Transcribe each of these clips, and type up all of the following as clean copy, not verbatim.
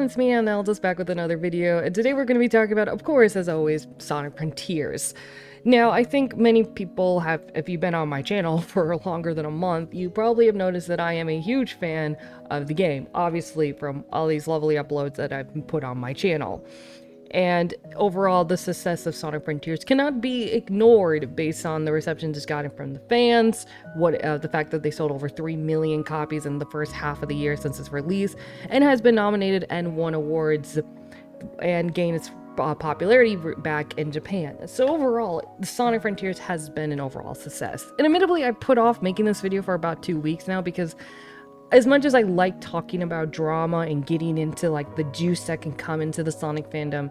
it's me, and Elda's back with another video, and today we're going to be talking about, of course, as always, Sonic Frontiers. Now, I think many people have, if you've been on my channel for longer than a month, you probably have noticed that I am a huge fan of the game, obviously from all these lovely uploads that I've put on my channel. And overall, the success of Sonic Frontiers cannot be ignored based on the reception it's gotten from the fans, the fact that they sold over 3 million copies in the first half of the year since its release, and has been nominated and won awards and gained its popularity back in Japan. So overall, Sonic Frontiers has been an overall success. And admittedly, I put off making this video for about 2 weeks now because as much as I like talking about drama and getting into like the juice that can come into the Sonic fandom,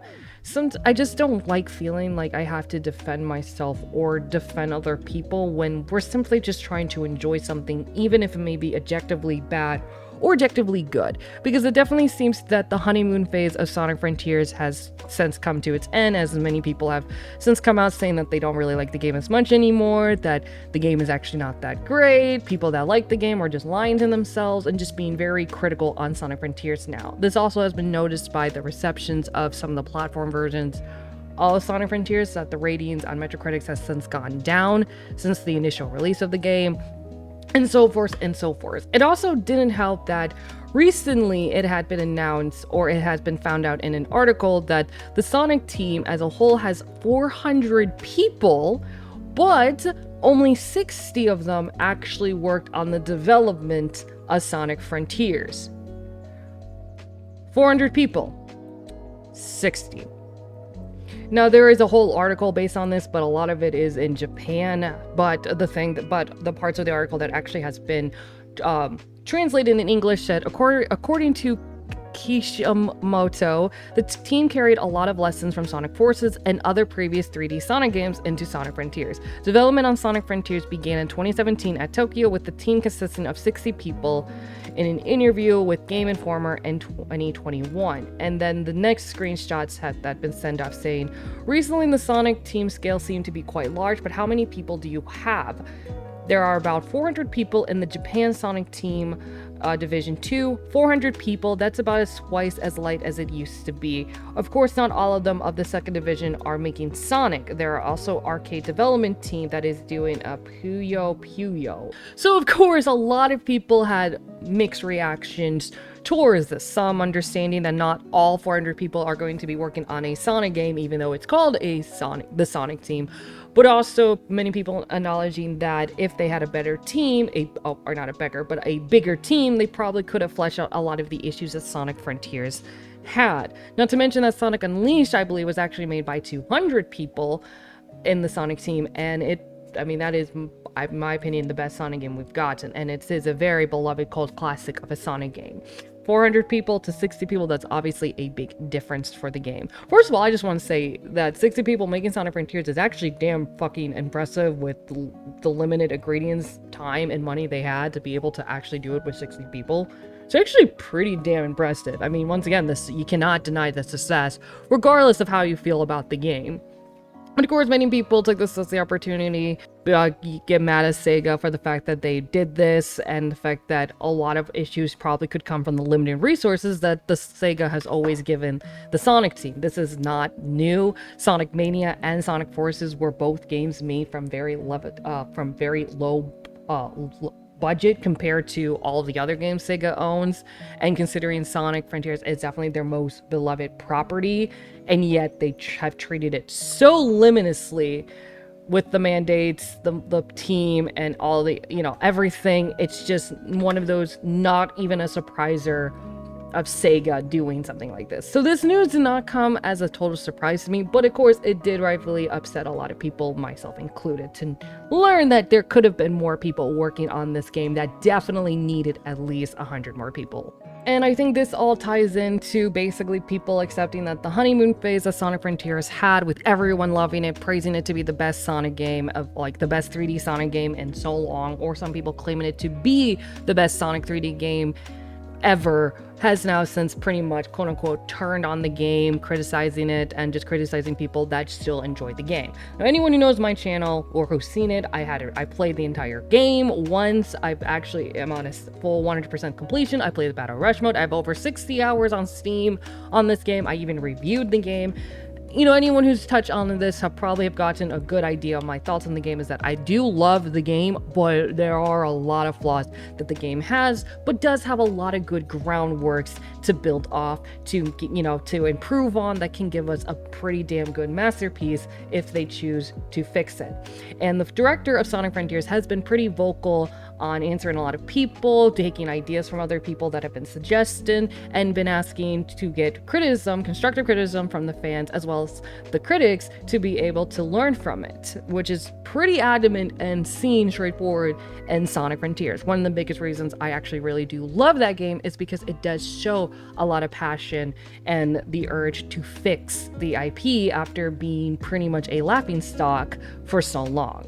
I just don't like feeling like I have to defend myself or defend other people when we're simply just trying to enjoy something, even if it may be objectively bad or objectively good, because it definitely seems that the honeymoon phase of Sonic Frontiers has since come to its end, as many people have since come out saying that they don't really like the game as much anymore, that the game is actually not that great, people that like the game are just lying to themselves and just being very critical on Sonic Frontiers now. This also has been noticed by the receptions of some of the platform versions of Sonic Frontiers, that the ratings on Metacritic has since gone down since the initial release of the game, and so forth and so forth. It also didn't help that recently it had been announced, or it has been found out in an article, that the Sonic team as a whole has 400 people, but only 60 of them actually worked on the development of Sonic Frontiers. 400 people, 60. Now, there is a whole article based on this, but a lot of it is in Japan. But the parts of the article that actually has been translated in English said, according to Kishimoto, the team carried a lot of lessons from Sonic Forces and other previous 3D Sonic games into Sonic Frontiers. Development on Sonic Frontiers began in 2017 at Tokyo, with the team consisting of 60 people, in an interview with Game Informer in 2021. And then the next screenshots had been sent off saying, recently the Sonic team scale seemed to be quite large, but how many people do you have? There are about 400 people in the Japan Sonic team, Division 2, 400 people, that's about twice as light as it used to be. Of course, not all of them of the second division are making Sonic. There are also arcade development team that is doing a Puyo Puyo. So of course, a lot of people had mixed reactions towards this. Some understanding that not all 400 people are going to be working on a Sonic game, even though it's called the Sonic team. But also many people acknowledging that if they had a better team, a bigger team, they probably could have fleshed out a lot of the issues that Sonic Frontiers had. Not to mention that Sonic Unleashed, I believe, was actually made by 200 people in the Sonic team, and that is, in my opinion, the best Sonic game we've gotten, and it is a very beloved cult classic of a Sonic game. 400 people to 60 people, that's obviously a big difference for the game. First of all, I just want to say that 60 people making Sonic Frontiers is actually damn fucking impressive with the limited ingredients, time, and money they had to be able to actually do it with 60 people. It's actually pretty damn impressive. I mean, once again, you cannot deny the success, regardless of how you feel about the game. But of course, many people took this as the opportunity to get mad at Sega for the fact that they did this, and the fact that a lot of issues probably could come from the limited resources that the Sega has always given the Sonic team. This is not new. Sonic Mania and Sonic Forces were both games made from very low budget compared to all of the other games Sega owns, and considering Sonic Frontiers is definitely their most beloved property, and yet they have treated it so limitously with the mandates, the team, and all the, everything. It's just one of those, not even a surpriser of Sega doing something like this. So this news did not come as a total surprise to me, but of course it did rightfully upset a lot of people, myself included, to learn that there could have been more people working on this game that definitely needed at least 100 more people. And I think this all ties into basically people accepting that the honeymoon phase of Sonic Frontiers had, with everyone loving it, praising it to be the best Sonic game, of like the best 3D Sonic game in so long, or some people claiming it to be the best Sonic 3D game ever has now since pretty much quote unquote turned on the game, criticizing it and just criticizing people that still enjoy the game. Now, anyone who knows my channel or who's seen it, I played the entire game once. I've actually am on a full 100% completion. I played the Battle Rush mode. I have over 60 hours on Steam on this game. I even reviewed the game. You know, anyone who's touched on this probably have gotten a good idea of my thoughts on the game is that I do love the game, but there are a lot of flaws that the game has, but does have a lot of good groundworks to build off, to, you know, to improve on, that can give us a pretty damn good masterpiece if they choose to fix it. And the director of Sonic Frontiers has been pretty vocal on answering a lot of people, taking ideas from other people that have been suggested, and been asking to get criticism, constructive criticism from the fans as well as the critics to be able to learn from it, which is pretty adamant and seen straightforward in Sonic Frontiers. One of the biggest reasons I actually really do love that game is because it does show a lot of passion and the urge to fix the IP after being pretty much a laughingstock for so long.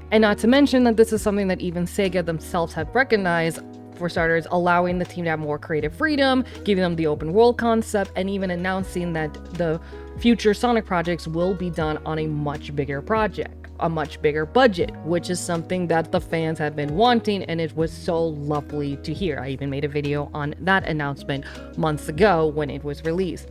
And not to mention that this is something that even Sega themselves have recognized, for starters, allowing the team to have more creative freedom, giving them the open world concept, and even announcing that the future Sonic projects will be done on a much bigger project, a much bigger budget, which is something that the fans have been wanting, and it was so lovely to hear. I even made a video on that announcement months ago when it was released.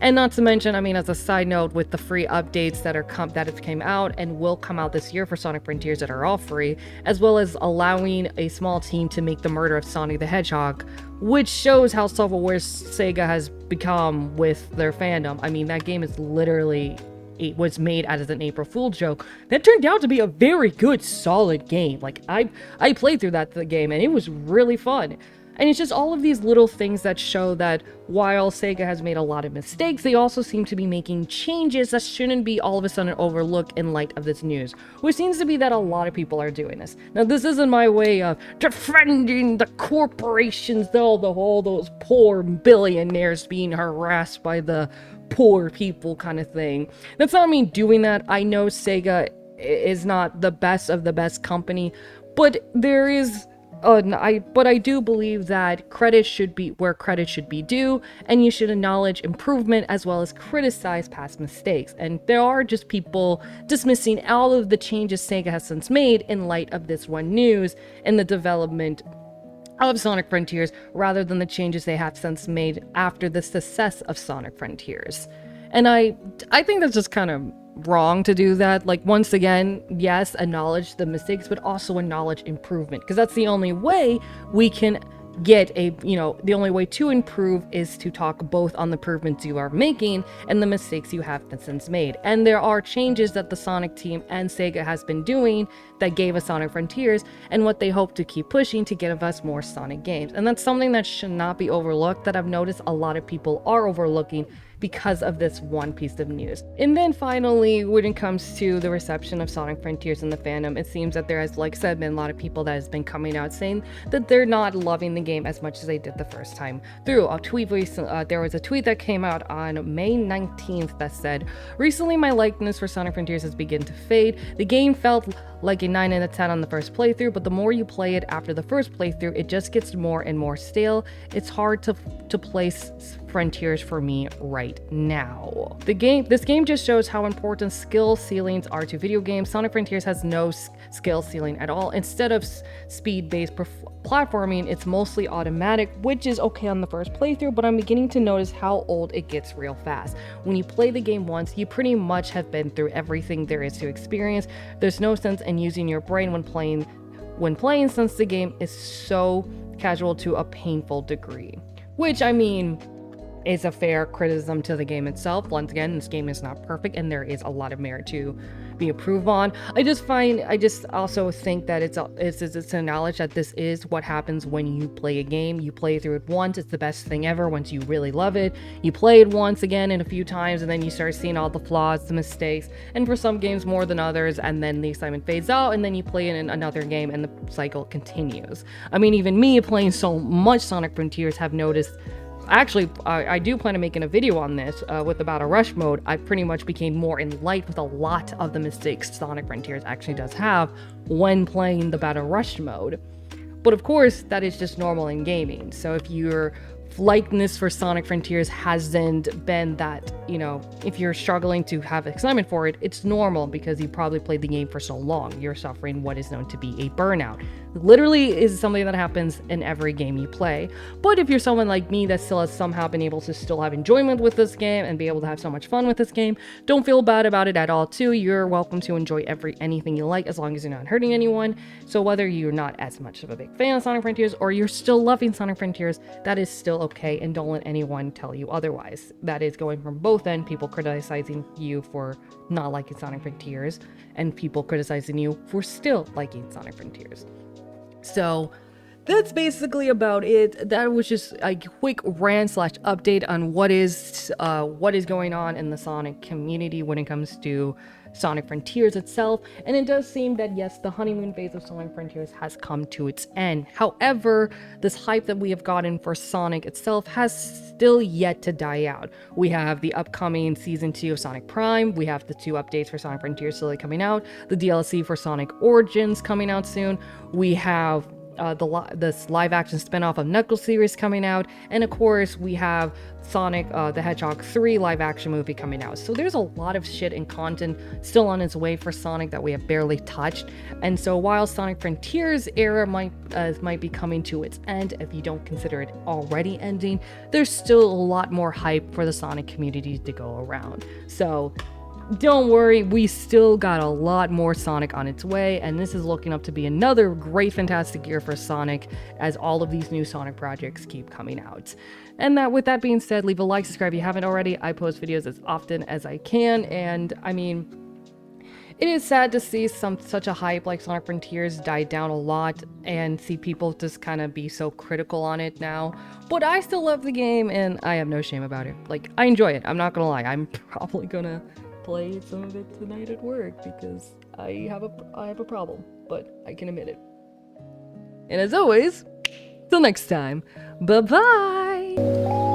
And not to mention, I mean, as a side note, with the free updates that have came out and will come out this year for Sonic Frontiers that are all free, as well as allowing a small team to make the murder of Sonic the Hedgehog, which shows how self-aware Sega has become with their fandom. I mean, that game is literally, it was made as an April Fool joke that turned out to be a very good, solid game. Like, I played through the game and it was really fun. And it's just all of these little things that show that while Sega has made a lot of mistakes, they also seem to be making changes that shouldn't be all of a sudden overlooked in light of this news, which seems to be that a lot of people are doing this. Now, this isn't my way of defending the corporations, all those poor billionaires being harassed by the poor people kind of thing. That's not me doing that. I know Sega is not the best of the best company, but there is... but I do believe that credit should be where credit should be due, and you should acknowledge improvement as well as criticize past mistakes. And there are just people dismissing all of the changes Sega has since made in light of this one news in the development of Sonic Frontiers, rather than the changes they have since made after the success of Sonic Frontiers. And I think that's just kind of wrong to do that. Like, once again, yes, acknowledge the mistakes, but also acknowledge improvement, because that's the only way we can get a, you know, the only way to improve is to talk both on the improvements you are making and the mistakes you have since made. And there are changes that the Sonic team and Sega has been doing that gave us Sonic Frontiers, and what they hope to keep pushing to give us more Sonic games. And that's something that should not be overlooked, that I've noticed a lot of people are overlooking because of this one piece of news. And then finally, when it comes to the reception of Sonic Frontiers in the fandom, it seems that there has, like I said, been a lot of people that has been coming out saying that they're not loving the game as much as they did the first time through. There was a tweet that came out on May 19th that said, "Recently my likeness for Sonic Frontiers has begun to fade. The game felt like a 9 out of 10 on the first playthrough, but the more you play it after the first playthrough, it just gets more and more stale. It's hard to place Frontiers for me right now." This game just shows how important skill ceilings are to video games. Sonic Frontiers has no skill ceiling at all. Instead of speed-based platforming, it's mostly automatic, which is okay on the first playthrough, but I'm beginning to notice how old it gets real fast. When you play the game once, you pretty much have been through everything there is to experience. There's no sense in using your brain when playing, since the game is so casual to a painful degree. Which, I mean, is a fair criticism to the game itself. Once again, this game is not perfect and there is a lot of merit to be improved on. I just also think that it's acknowledged that this is what happens when you play a game. You play through it once, it's the best thing ever once you really love it. You play it once again and a few times, and then you start seeing all the flaws, the mistakes, and for some games more than others, and then the excitement fades out, and then you play it in another game and the cycle continues. I mean, even me playing so much Sonic Frontiers have noticed. Actually, I do plan on making a video on this with the Battle Rush mode. I pretty much became more enlightened with a lot of the mistakes Sonic Frontiers actually does have when playing the Battle Rush mode. But of course, that is just normal in gaming. So if your likeness for Sonic Frontiers hasn't been that, if you're struggling to have excitement for it, it's normal because you probably played the game for so long. You're suffering what is known to be a burnout. Literally is something that happens in every game you play. But if you're someone like me that still has somehow been able to still have enjoyment with this game and be able to have so much fun with this game, don't feel bad about it at all too. You're welcome to enjoy anything you like as long as you're not hurting anyone. So whether you're not as much of a big fan of Sonic Frontiers or you're still loving Sonic Frontiers, that is still okay, and don't let anyone tell you otherwise. That is going from both ends, people criticizing you for not liking Sonic Frontiers and people criticizing you for still liking Sonic Frontiers. So that's basically about it. That was just a quick rant / update on what is going on in the Sonic community when it comes to Sonic Frontiers itself. And it does seem that yes, the honeymoon phase of Sonic Frontiers has come to its end. However, this hype that we have gotten for Sonic itself has still yet to die out. We have the upcoming Season 2 of Sonic Prime, we have the 2 updates for Sonic Frontiers still coming out, the DLC for Sonic Origins coming out soon, we have this live-action spin-off of Knuckles series coming out, and of course we have Sonic the Hedgehog 3 live-action movie coming out. So there's a lot of shit and content still on its way for Sonic that we have barely touched. And so while Sonic Frontiers era might be coming to its end, if you don't consider it already ending, there's still a lot more hype for the Sonic community to go around. So don't worry, we still got a lot more Sonic on its way, and this is looking up to be another great, fantastic year for Sonic as all of these new Sonic projects keep coming out. And with that being said, leave a like, subscribe if you haven't already. I post videos as often as I can, and I mean, it is sad to see such a hype like Sonic Frontiers die down a lot and see people just kind of be so critical on it now. But I still love the game, and I have no shame about it. Like, I enjoy it. I'm not gonna lie. I'm probably gonna play some of it tonight at work because I have a problem, but I can admit it. And as always, till next time, bye bye.